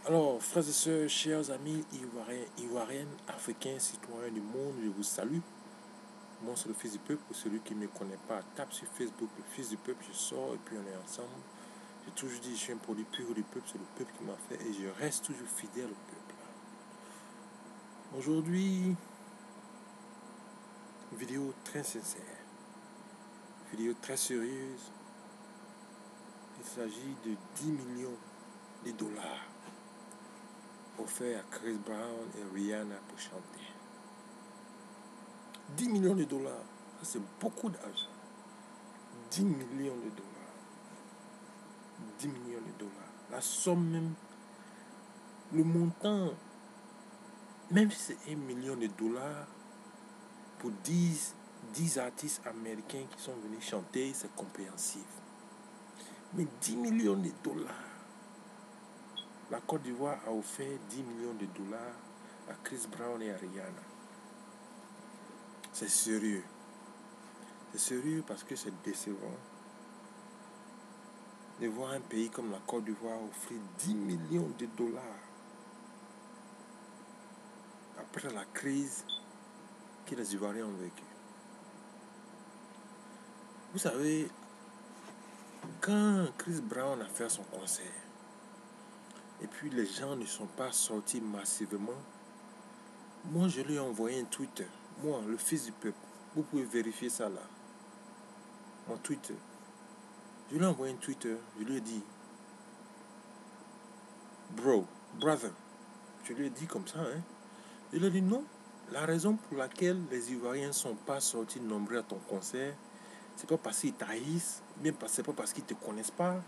Alors, frères et sœurs, chers amis ivoiriens, ivoiriennes, africains, citoyens du monde, je vous salue. Moi, c'est le Fils du Peuple. Pour celui qui ne me connaît pas, tape sur Facebook, le Fils du Peuple, je sors et puis on est ensemble. J'ai toujours dit, je suis un produit pur du peuple, c'est le peuple qui m'a fait et je reste toujours fidèle au peuple. Aujourd'hui, vidéo très sincère, vidéo très sérieuse. Il s'agit de 10 millions de dollars offerts à Chris Brown et Rihanna pour chanter. 10 millions de dollars, ça c'est beaucoup d'argent. 10 millions de dollars. 10 millions de dollars. La somme même, le montant, même si c'est 1 million de dollars, pour 10 artistes américains qui sont venus chanter, c'est compréhensif. Mais 10 millions de dollars, la Côte d'Ivoire a offert 10 millions de dollars à Chris Brown et à Rihanna. C'est sérieux. C'est sérieux parce que c'est décevant de voir un pays comme la Côte d'Ivoire offrir 10 millions de dollars après la crise que les Ivoiriens ont vécue. Vous savez, quand Chris Brown a fait son concert, et puis les gens ne sont pas sortis massivement, moi je lui ai envoyé un Twitter. Moi, le Fils du Peuple. Vous pouvez vérifier ça là. Mon Twitter. Je lui ai envoyé un Twitter. Je lui ai dit, brother. Je lui ai dit comme ça, hein. Je lui ai dit non. La raison pour laquelle les Ivoiriens ne sont pas sortis nombreux à ton concert, c'est pas parce qu'ils t'haïssent, bien c'est pas parce qu'ils te connaissent pas.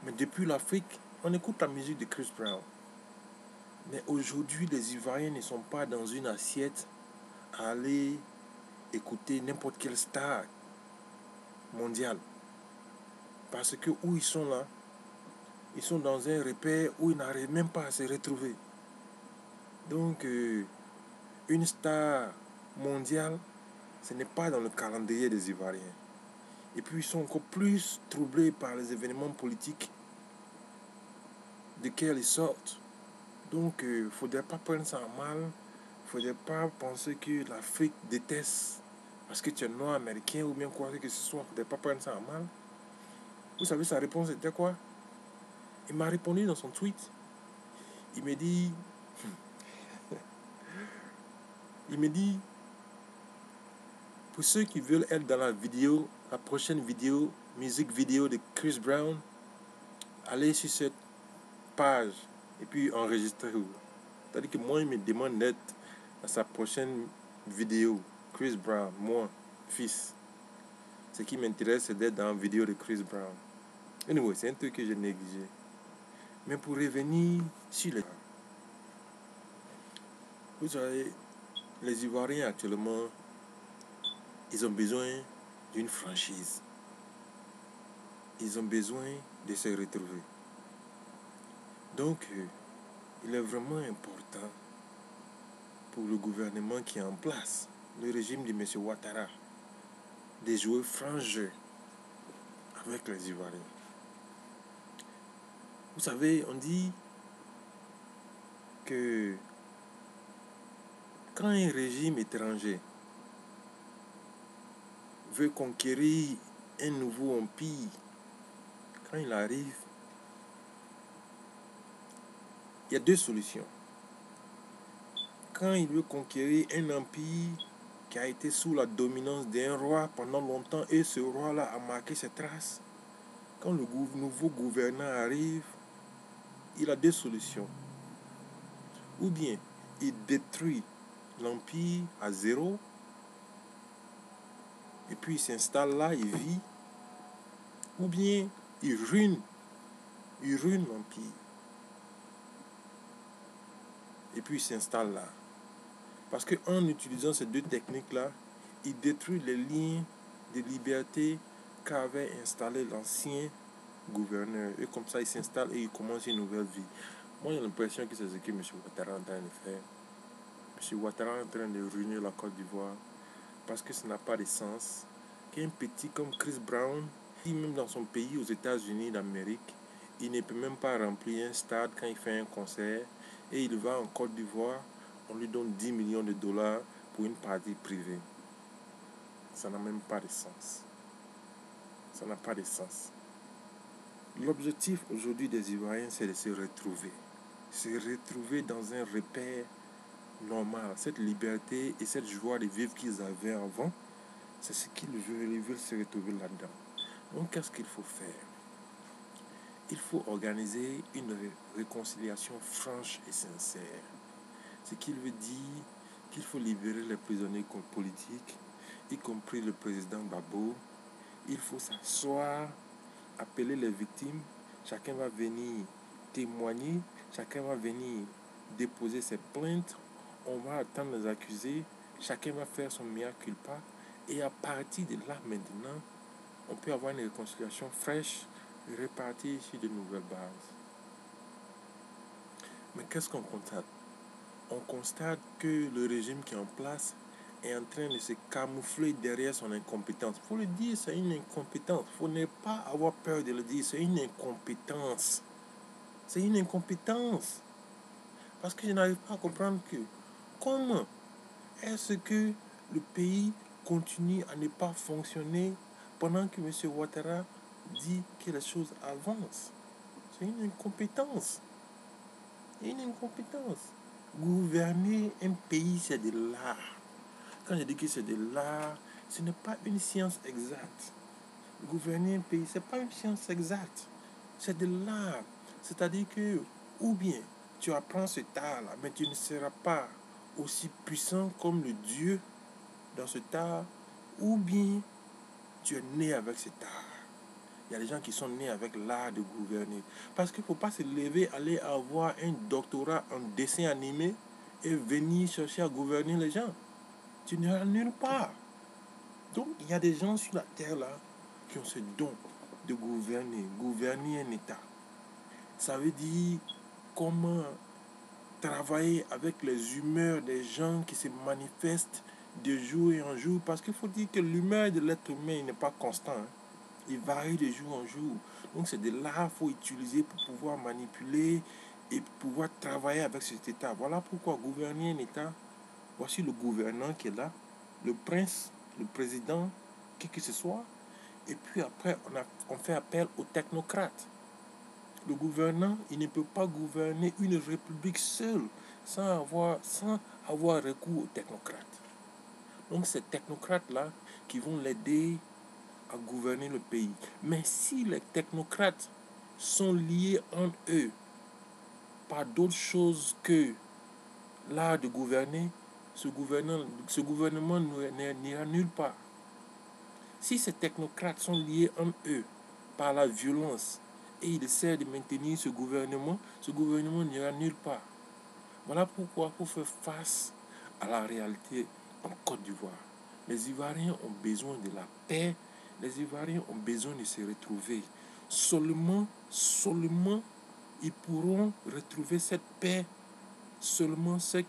Mais depuis l'Afrique, on écoute la musique de Chris Brown. Mais aujourd'hui, les Ivoiriens ne sont pas dans une assiette à aller écouter n'importe quelle star mondiale. Parce que où ils sont là, ils sont dans un repère où ils n'arrivent même pas à se retrouver. Donc, une star mondiale, ce n'est pas dans le calendrier des Ivoiriens. Et puis, ils sont encore plus troublés par les événements politiques desquels ils sortent. Donc, il ne faudrait pas prendre ça en mal. Il ne faudrait pas penser que l'Afrique déteste parce que tu es noir américain ou bien quoi que ce soit. Il ne faudrait pas prendre ça en mal. Vous savez, sa réponse était quoi? Il m'a répondu dans son tweet. Il me dit, pour ceux qui veulent être dans la vidéo, la prochaine vidéo, musique vidéo de Chris Brown, allez sur cette page et puis enregistrez-vous. C'est-à-dire que moi, il me demande d'être dans sa prochaine vidéo, Chris Brown, moi, fils. Ce qui m'intéresse, c'est d'être dans la vidéo de Chris Brown. Anyway, c'est un truc que j'ai négligé. Mais pour revenir sur les... Vous savez, les Ivoiriens actuellement, ils ont besoin d'une franchise. Ils ont besoin de se retrouver. Donc, il est vraiment important pour le gouvernement qui est en place, le régime de M. Ouattara, de jouer franc jeu avec les Ivoiriens. Vous savez, on dit que quand un régime étranger veut conquérir un nouveau empire, quand il arrive, il y a deux solutions. Quand il veut conquérir un empire qui a été sous la dominance d'un roi pendant longtemps et ce roi-là a marqué ses traces, quand le nouveau gouvernant arrive, il a deux solutions. Ou bien il détruit l'empire à zéro et puis il s'installe là, il vit. Ou bien il ruine l'empire et puis il s'installe là. Parce qu'en utilisant ces deux techniques-là, il détruit les liens de liberté qu'avait installé l'ancien gouverneur. Et comme ça, il s'installe et il commence une nouvelle vie. Moi, j'ai l'impression que c'est ce que M. Ouattara est en train de faire. M. Ouattara est en train de ruiner la Côte d'Ivoire parce que ça n'a pas de sens qu'un petit comme Chris Brown, même dans son pays, aux États-Unis d'Amérique, il ne peut même pas remplir un stade quand il fait un concert. Et il va en Côte d'Ivoire, on lui donne 10 millions de dollars pour une partie privée. Ça n'a même pas de sens. Ça n'a pas de sens. L'objectif aujourd'hui des Ivoiriens, c'est de se retrouver. Se retrouver dans un repère normal. Cette liberté et cette joie de vivre qu'ils avaient avant, c'est ce qu'ils veulent. Ils veulent se retrouver là-dedans. Donc, qu'est-ce qu'il faut faire? Il faut organiser une réconciliation franche et sincère. Ce qui veut dire qu'il faut libérer les prisonniers politiques, y compris le président Gbagbo. Il faut s'asseoir, appeler les victimes. Chacun va venir témoigner, chacun va venir déposer ses plaintes. On va attendre les accusés, chacun va faire son mea culpa. Et à partir de là, maintenant, on peut avoir une réconciliation fraîche et repartir sur de nouvelles bases. Mais qu'est-ce qu'on constate? On constate que le régime qui est en place est en train de se camoufler derrière son incompétence. Il faut le dire, c'est une incompétence. Il faut ne pas avoir peur de le dire, c'est une incompétence. C'est une incompétence. Parce que je n'arrive pas à comprendre que comment est-ce que le pays continue à ne pas fonctionner pendant que M. Ouattara dit que les choses avancent. C'est une incompétence. Une incompétence. Gouverner un pays, c'est de l'art. Quand je dis que c'est de l'art, ce n'est pas une science exacte. Gouverner un pays, ce n'est pas une science exacte. C'est de l'art. C'est-à-dire que, ou bien, tu apprends cet art-là, mais tu ne seras pas aussi puissant comme le Dieu dans cet art, ou bien tu es né avec cet art. Il y a des gens qui sont nés avec l'art de gouverner. Parce qu'il ne faut pas se lever, aller avoir un doctorat en dessin animé et venir chercher à gouverner les gens. Tu n'iras nulle part. Donc, il y a des gens sur la terre là qui ont ce don de gouverner un État. Ça veut dire comment travailler avec les humeurs des gens qui se manifestent de jour en jour. Parce qu'il faut dire que l'humeur de l'être humain n'est pas constant. Il varie de jour en jour. Donc c'est de l'art qu'il faut utiliser pour pouvoir manipuler et pouvoir travailler avec cet État. Voilà pourquoi gouverner un État, voici le gouvernant qui est là, le prince, le président, qui que ce soit. Et puis après, on fait appel aux technocrates. Le gouvernant, il ne peut pas gouverner une république seule sans avoir recours aux technocrates. Donc ces technocrates-là qui vont l'aider à gouverner le pays. Mais si les technocrates sont liés entre eux par d'autres choses que l'art de gouverner, ce gouvernement n'ira nulle part. Si ces technocrates sont liés entre eux par la violence et ils essaient de maintenir ce gouvernement n'ira nulle part. Voilà pourquoi il faut faire face à la réalité en Côte d'Ivoire. Les Ivoiriens ont besoin de la paix. Les Ivoiriens ont besoin de se retrouver. Seulement, ils pourront retrouver cette paix seulement si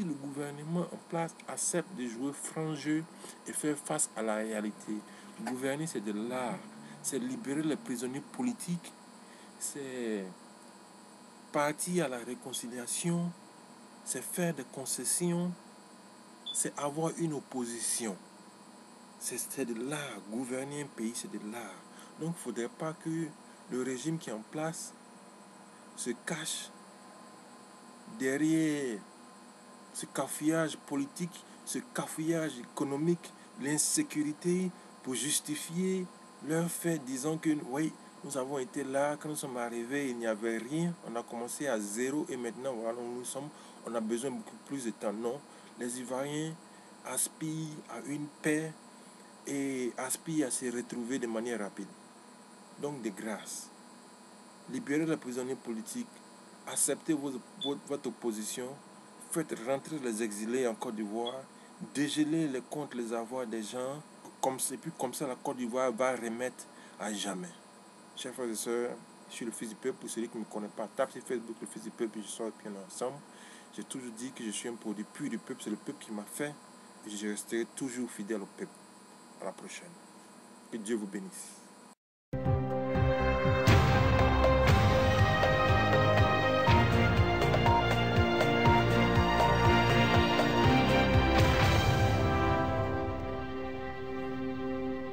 le gouvernement en place accepte de jouer franc jeu et faire face à la réalité. Gouverner, c'est de l'art. C'est libérer les prisonniers politiques. C'est partir à la réconciliation. C'est faire des concessions. C'est avoir une opposition. C'est de l'art. Gouverner un pays, c'est de l'art. Donc, il ne faudrait pas que le régime qui est en place se cache derrière ce cafouillage politique, ce cafouillage économique, l'insécurité pour justifier leur fait, disant que oui, nous avons été là, quand nous sommes arrivés, il n'y avait rien, on a commencé à zéro et maintenant voilà où nous sommes, on a besoin de beaucoup plus de temps. Non, les Ivoiriens aspirent à une paix et aspirent à se retrouver de manière rapide. Donc de grâce, libérez les prisonniers politiques, acceptez votre opposition, faites rentrer les exilés en Côte d'Ivoire, dégelez les comptes, les avoirs des gens, et puis comme ça la Côte d'Ivoire va remettre à jamais. Chers frères et sœurs, je suis le Fils du Peuple. Pour celui qui ne me connaît pas, tape sur Facebook le Fils du Peuple et je sors bien ensemble. J'ai toujours dit que je suis un produit pur du peuple, c'est le peuple qui m'a fait et je resterai toujours fidèle au peuple. À la prochaine. Que Dieu vous bénisse.